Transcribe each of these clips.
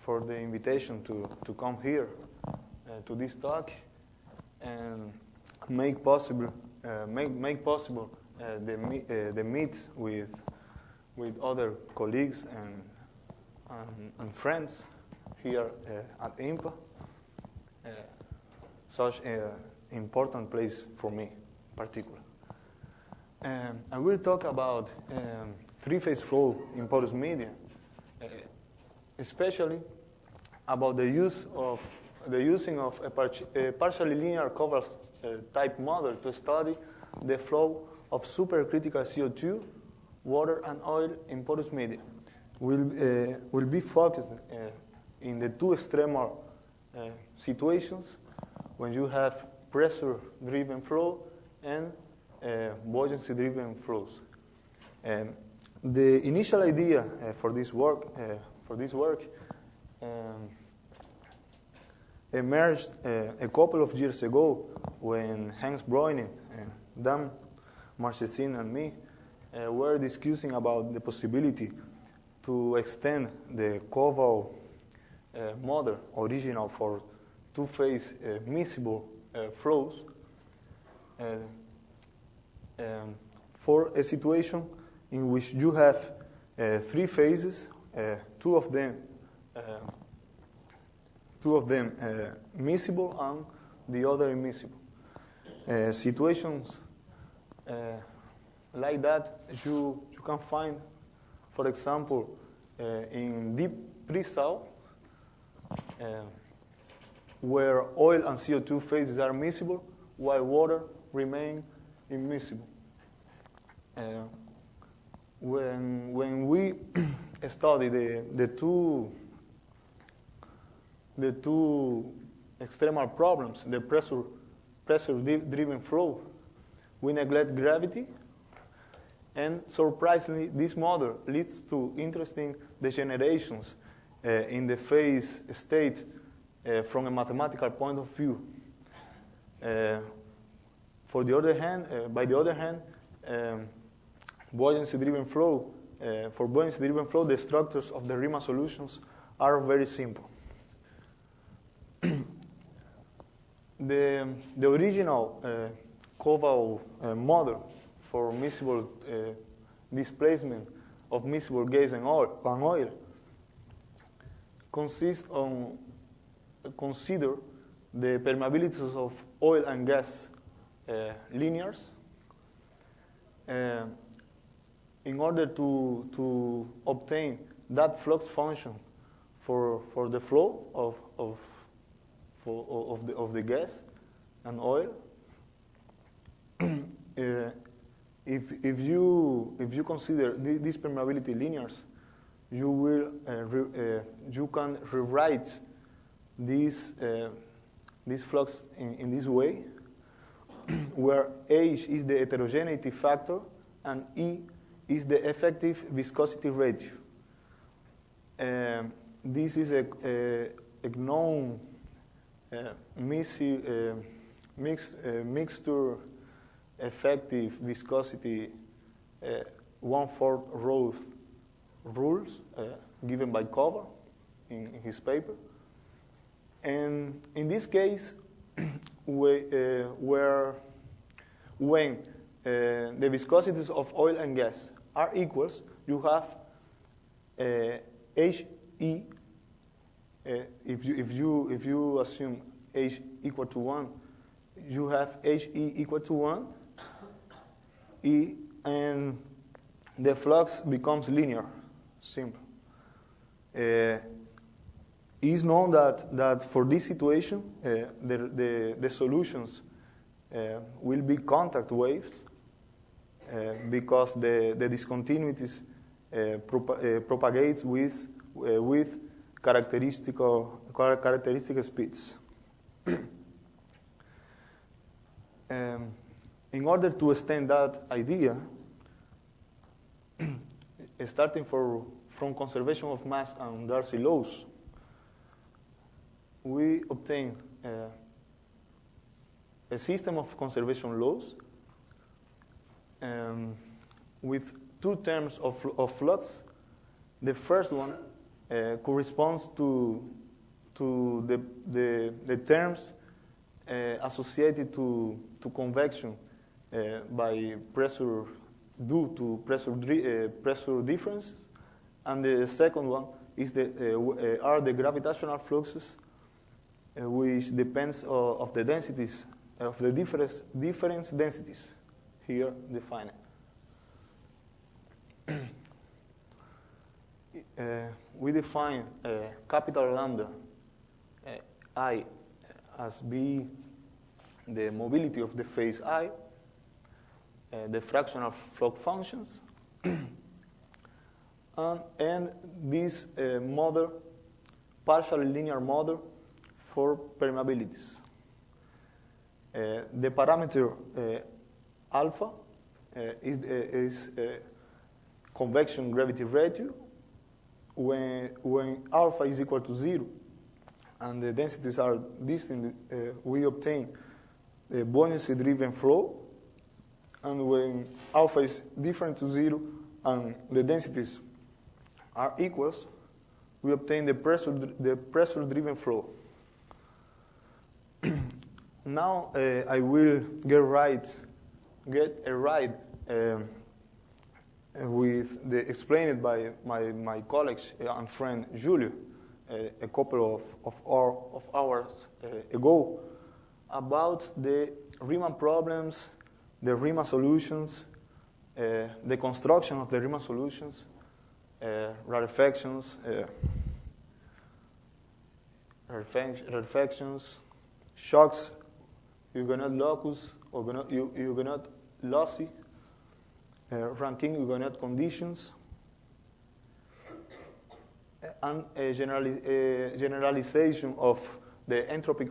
for the invitation to come here to this talk and make possible the meets with other colleagues and friends here at IMPA. Such an important place for me, particularly. I will talk about three-phase flow in porous media, especially about the using of a partially linear Koval type model to study the flow of supercritical CO2, water, and oil in porous media. Will be focused in the two extremal situations when you have pressure-driven flow and buoyancy-driven flows. The initial idea for this work emerged a couple of years ago when Hans Breuning, Dan, Marchesin, and me were discussing about the possibility to extend the Koval model original for two-phase miscible flows for a situation in which you have three phases, two of them miscible and the other immiscible. Situations like that you can find, for example, in deep pre-salt, where oil and CO2 phases are miscible, while water remain immiscible. When we study the two extremal problems, the pressure-driven flow, we neglect gravity, and surprisingly, this model leads to interesting degenerations in the phase state from a mathematical point of view. By the other hand, buoyancy-driven flow, for buoyancy-driven flow, the structures of the Riemann solutions are very simple. The original Koval model for miscible displacement of miscible gas and oil consider the permeabilities of oil and gas linears in order to obtain that flux function for the flow of the gas and oil. If you consider these permeability linears, you can rewrite this flux in this way, where H is the heterogeneity factor and E is the effective viscosity ratio. This is a known mixture effective viscosity 1/4 rules given by Koval in his paper. And in this case, when the viscosities of oil and gas are equals, you have He. If you assume H equal to 1, you have He equal to 1, and the flux becomes linear, simple. It's known that for this situation, the solutions will be contact waves because the discontinuities propagates with characteristic speeds. In order to extend that idea, starting from conservation of mass and Darcy laws, we obtain a system of conservation laws with two terms of flux. The first one corresponds to the terms associated to convection by pressure due to pressure differences, and the second one is are the gravitational fluxes, which depends of the densities of the different densities here defined. We define capital lambda I as be the mobility of the phase I, the fractional flow functions, and this model, partially linear model for permeabilities. The parameter alpha is convection gravity ratio. When alpha is equal to 0 and the densities are distinct, we obtain the buoyancy-driven flow. And when alpha is different to 0 and the densities are equals, we obtain the pressure-driven flow. Now I will get a ride with the explained by my colleague and friend Julio a couple of hours ago about the Riemann problems, the Riemann solutions, the construction of the Riemann solutions, rarefactions, shocks, Hugoniot locus, Hugoniot lossy, ranking Hugoniot conditions, and a generalization of the entropy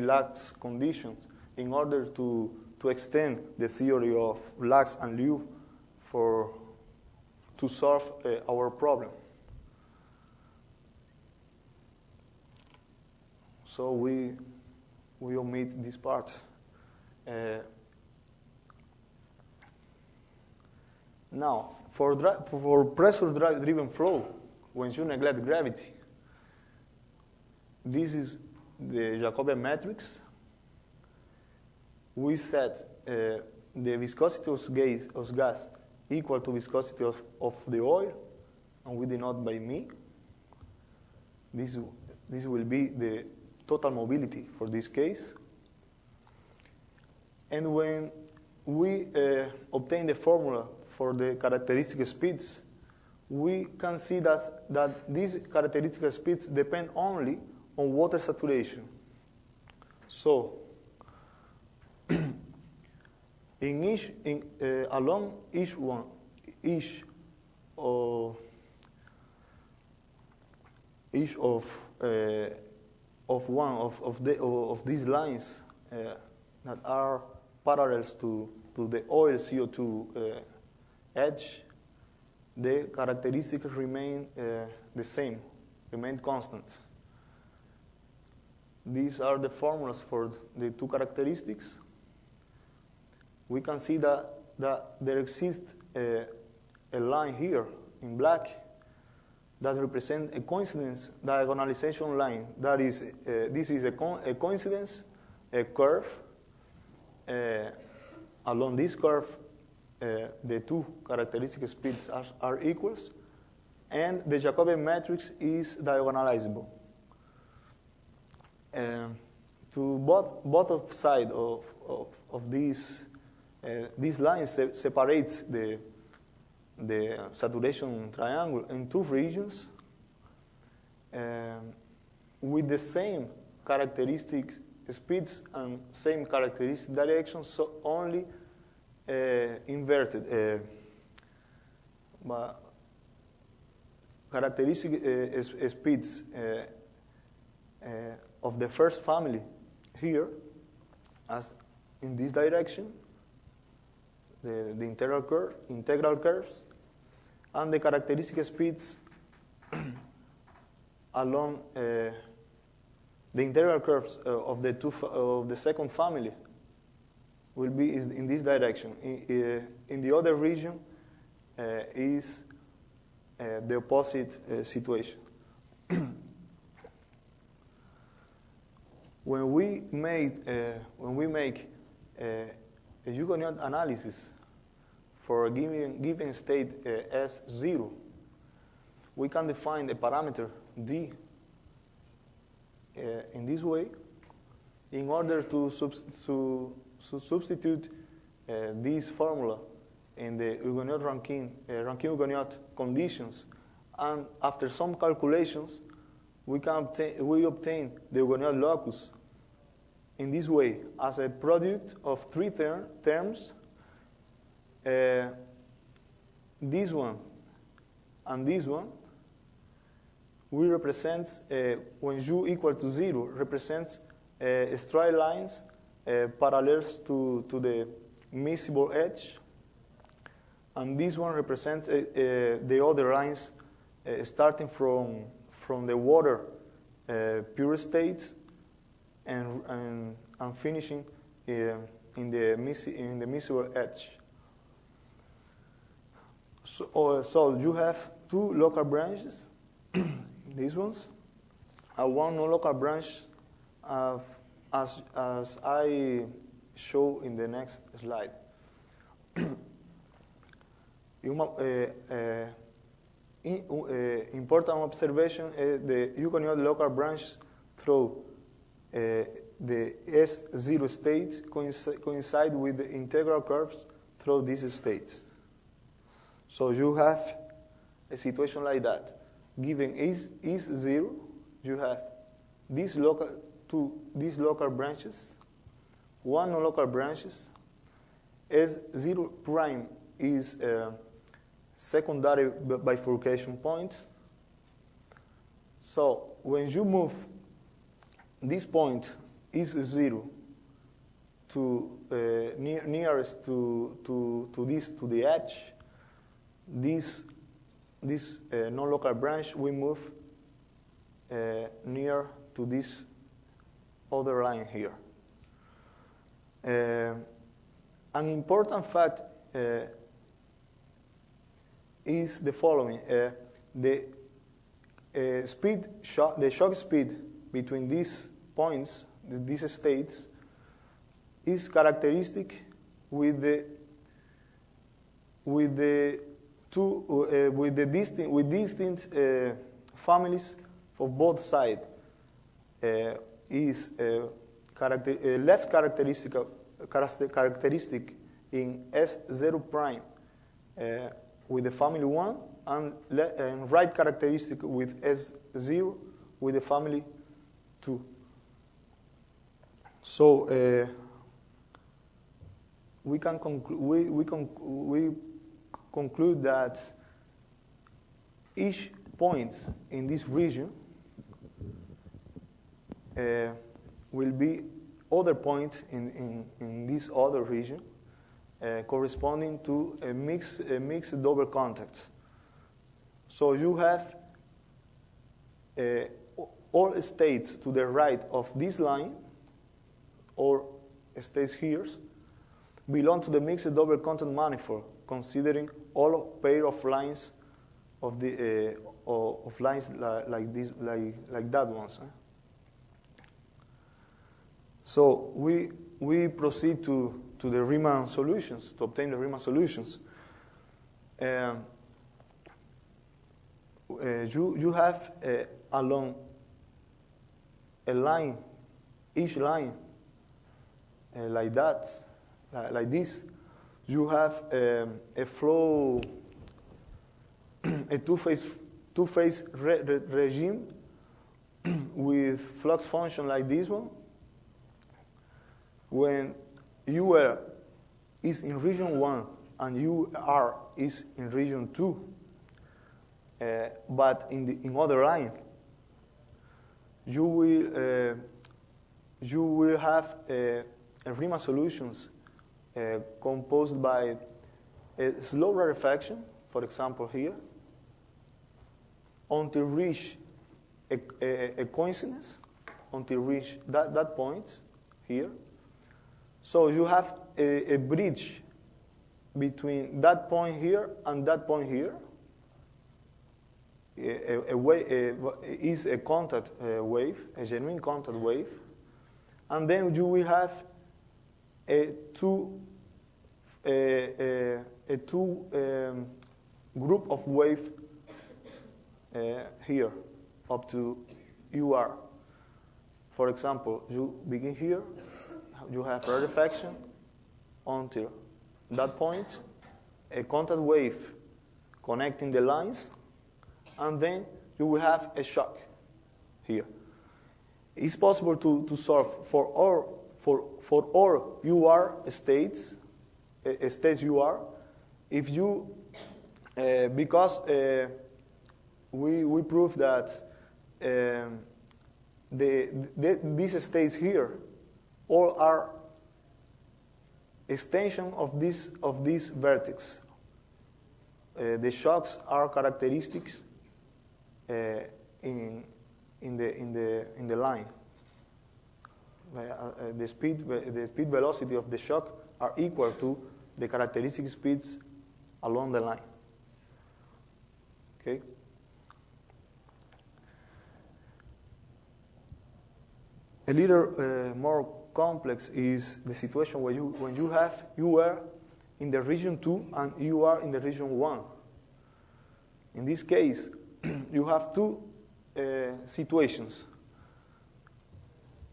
lax conditions in order to extend the theory of Lax and Liu to solve our problem. So we omit this part. Now, for pressure-driven flow, when you neglect gravity, this is the Jacobian matrix. We set the viscosity of gas equal to viscosity of the oil, and we denote by μ. This will be the total mobility for this case. And when we obtain the formula for the characteristic speeds, we can see that these characteristic speeds depend only on water saturation. So, along each of these lines that are parallels to the oil CO2 edge, the characteristics remain the same, remain constant. These are the formulas for the two characteristics. We can see that there exists a line here in black that represents a coincidence diagonalization line. That is, this is a coincidence, a curve. Along this curve, the two characteristic speeds are equals, and the Jacobian matrix is diagonalizable. To both of sides of these lines separates the saturation triangle in two regions with the same characteristic speeds and same characteristic directions, so only inverted. But characteristic speeds of the first family here, as in this direction, the integral curves, and the characteristic speeds along the integral curves of the second family will be in this direction. In the other region is the opposite situation. When we make a Hugoniot analysis for a given state S0, we can define a parameter D in this way in order to substitute this formula in the Rankine-Hugoniot conditions, and after some calculations, we obtain the Hugoniot locus in this way as a product of three terms, this one and this one. We represent, when u equal to 0, represents straight lines parallel to the miscible edge. And this one represents the other lines starting from the water pure state and finishing in the miscible edge. So you have two local branches, these ones, and one non-local branch as I show in the next slide. Important observation is the Hugoniot local branch through the S0 state coincide with the integral curves through these states. So you have a situation like that. Given is 0, you have these local branches, one non-local branches. S0 prime is a secondary bifurcation point. So when you move this point is 0 to nearest to the edge, this non-local branch we move near to this other line here. An important fact is the following: the shock speed between these points, these states, is characteristic with distinct families for both sides. Is left characteristic in S0 prime with the family 1, and right characteristic with S0 with the family 2. So we conclude that each point in this region will be other point in this other region corresponding to a mixed double contact. So you have all states to the right of this line, or states here, belong to the mixed double contact manifold, considering all pair of lines of the of lines like this, like that ones. So we proceed to the Riemann solutions, to obtain the Riemann solutions. You have along a line, each line like that, like this. You have a flow, a two-phase regime with flux function like this one. When UR is in region 1 and UR is in region 2, but in other line, you will have a Riemann solutions composed by a slow rarefaction, for example here, until reach a coincidence, until reach that point here. So you have a bridge between that point here and that point here. is a contact wave, a genuine contact wave, and then you will have a two group of wave here up to UR. For example, you begin here, you have rarefaction until that point, a contact wave connecting the lines, and then you will have a shock here. It's possible to solve for all UR states, states UR, if you, because we prove that these states here all are extension of this vertex. The shocks are characteristics in the line. The speed velocity of the shock are equal to the characteristic speeds along the line. Okay. A little more complex is the situation where when you have UR in the region 2 and UR in the region 1. In this case, you have two situations.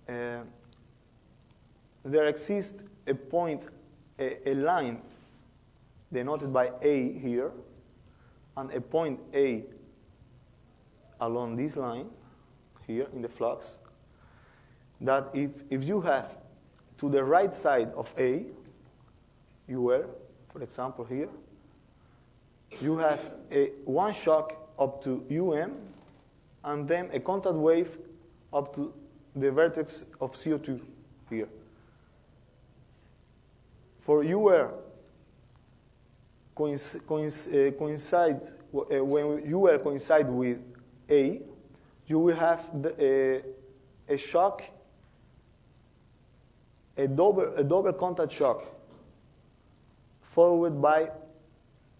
There exists a point, a line denoted by A here, and a point A along this line here in the flux, that if you have to the right side of A, UR, for example here, you have one shock up to UM, and then a contact wave up to the vertex of CO2 here. For UR coincide when UR coincide with A, you will have a shock, a double contact shock, followed by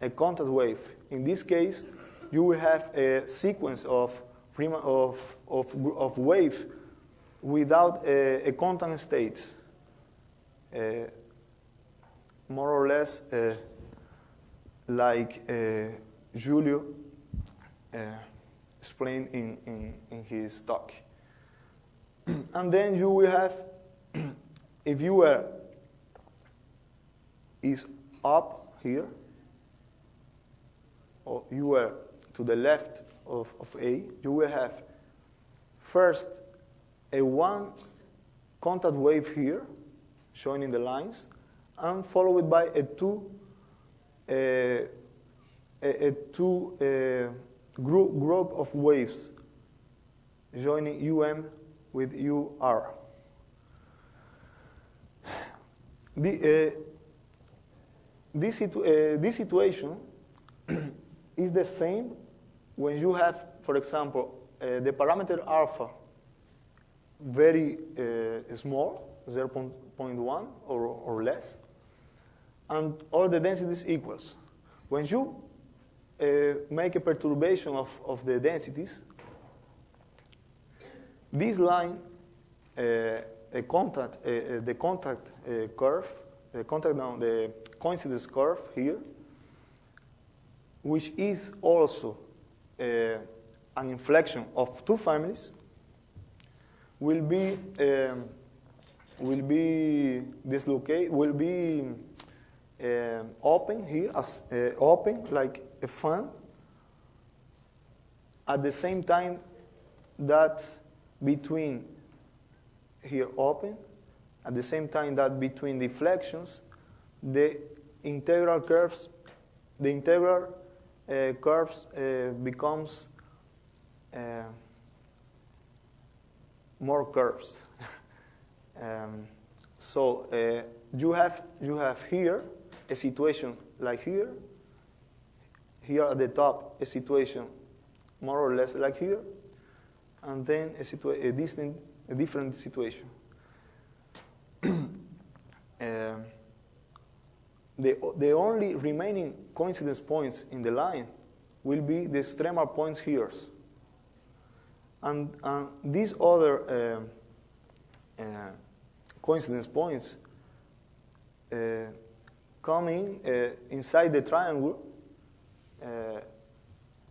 a contact wave. In this case, you will have a sequence of wave without a contact state, more or less like Julio explained in his talk. And then you will have, if UR is up here, or UR to the left of A, you will have first a one contact wave here, shown in the lines, and followed by a two group of waves joining UM with UR. This situation is the same when you have, for example, the parameter alpha very small, 0.1 or less, and all the densities equals. When you make a perturbation of the densities, this line, the coincidence curve here, which is also an inflection of two families, will be open here as open like a fan. At the same time that between here open, at the same time that between deflections, the integral curves becomes more curves. So you have here a situation like here at the top a situation more or less like here, and then a different situation. The only remaining coincidence points in the line will be the extremal points here. And these other coincidence points come inside the triangle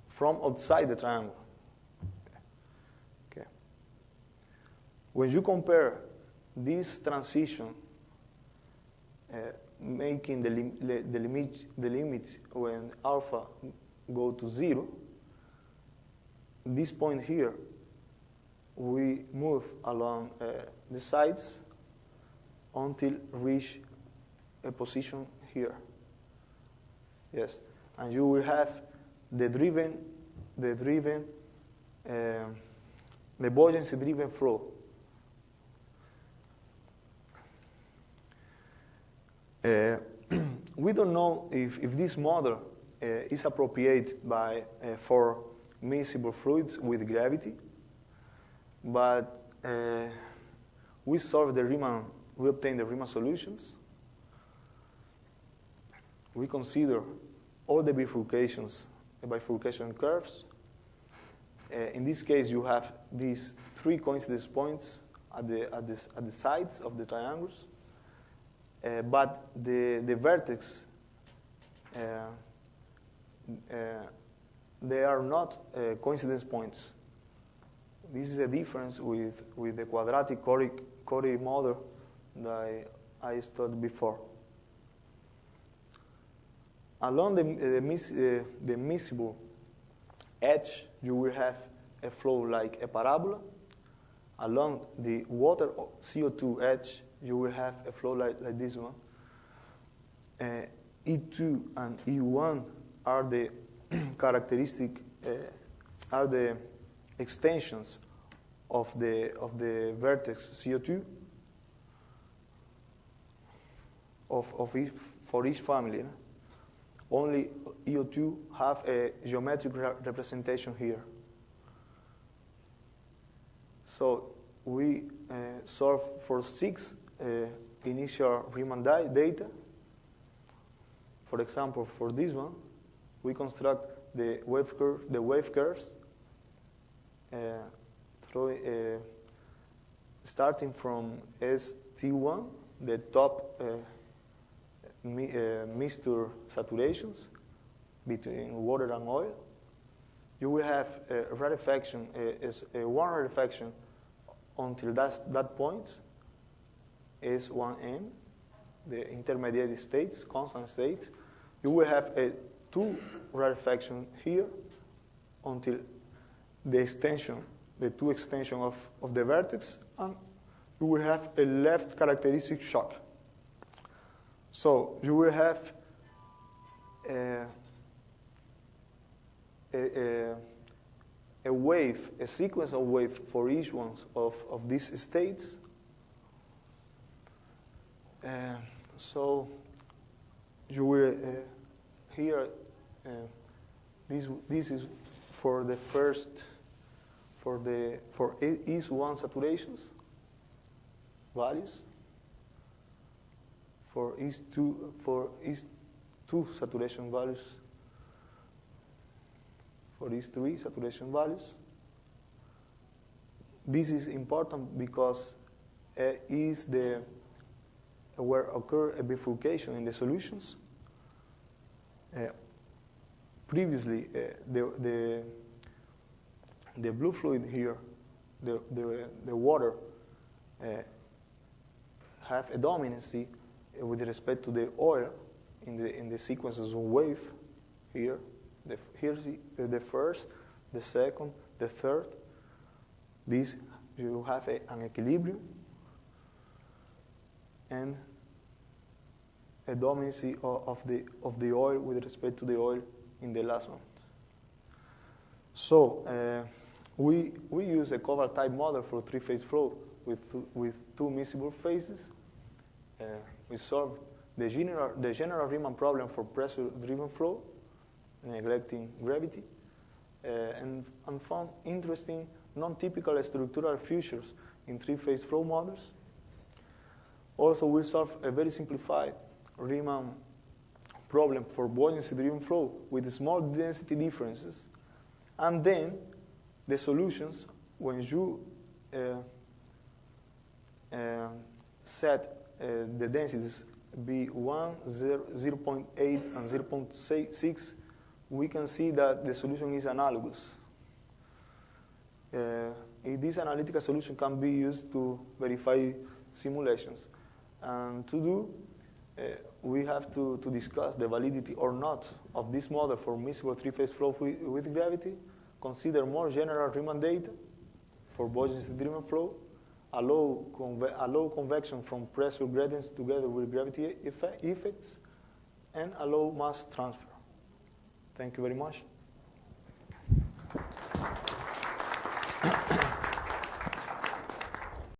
from outside the triangle. Okay. When you compare this transition, making the limit when alpha go to 0, this point here, we move along the sides until reach a position here. Yes, and you will have the buoyancy-driven flow. We don't know if this model is appropriate for miscible fluids with gravity, but we obtain the Riemann solutions. We consider all the bifurcation curves. In this case, you have these 3 coincidence points at the sides of the triangles, but the vertex, they are not coincidence points. This is a difference with the quadratic Corey model that I studied before. Along the miscible edge, you will have a flow like a parabola. Along the water CO2 edge, you will have a flow like this one. E2 and E1 are the are the extensions of the vertex CO2 for each family. Only EO2 have a geometric representation here. So we solve for 6 initial Riemann data. For example, for this one, we construct the wave curves starting from ST1, the top mixture saturations between water and oil. You will have a rarefaction, one rarefaction until that point is 1m, the intermediate states, constant state. You will have a 2 rarefaction here until the extension, the 2 extension of the vertex, and you will have a left characteristic shock. So you will have a wave, a sequence of waves for each one of these states. So you will here. This is for the first for E1 saturations values. For E2 saturation values. For E3 saturation values. This is important because is where occur a bifurcation in the solutions. Previously, the blue fluid here, the water, have a dominancy with respect to the oil in the sequences of wave here. Here's the first, the second, the third. This you have an equilibrium and a dominancy of the oil with respect to the oil in the last one. So we use a Koval type model for 3-phase flow with two miscible phases. We solve the general Riemann problem for pressure-driven flow, neglecting gravity, and found interesting non-typical structural features in 3-phase flow models. Also, we solve a very simplified Riemann problem for buoyancy-driven flow with small density differences, and then the solutions, when you set the densities be 1, 0.8, and 0.6, we can see that the solution is analogous. This analytical solution can be used to verify simulations. And to do, we have to discuss the validity or not of this model for miscible three-phase flow with gravity, consider more general Riemann data for buoyancy-driven flow, allow convection from pressure gradients together with gravity effects, and allow mass transfer. Thank you very much.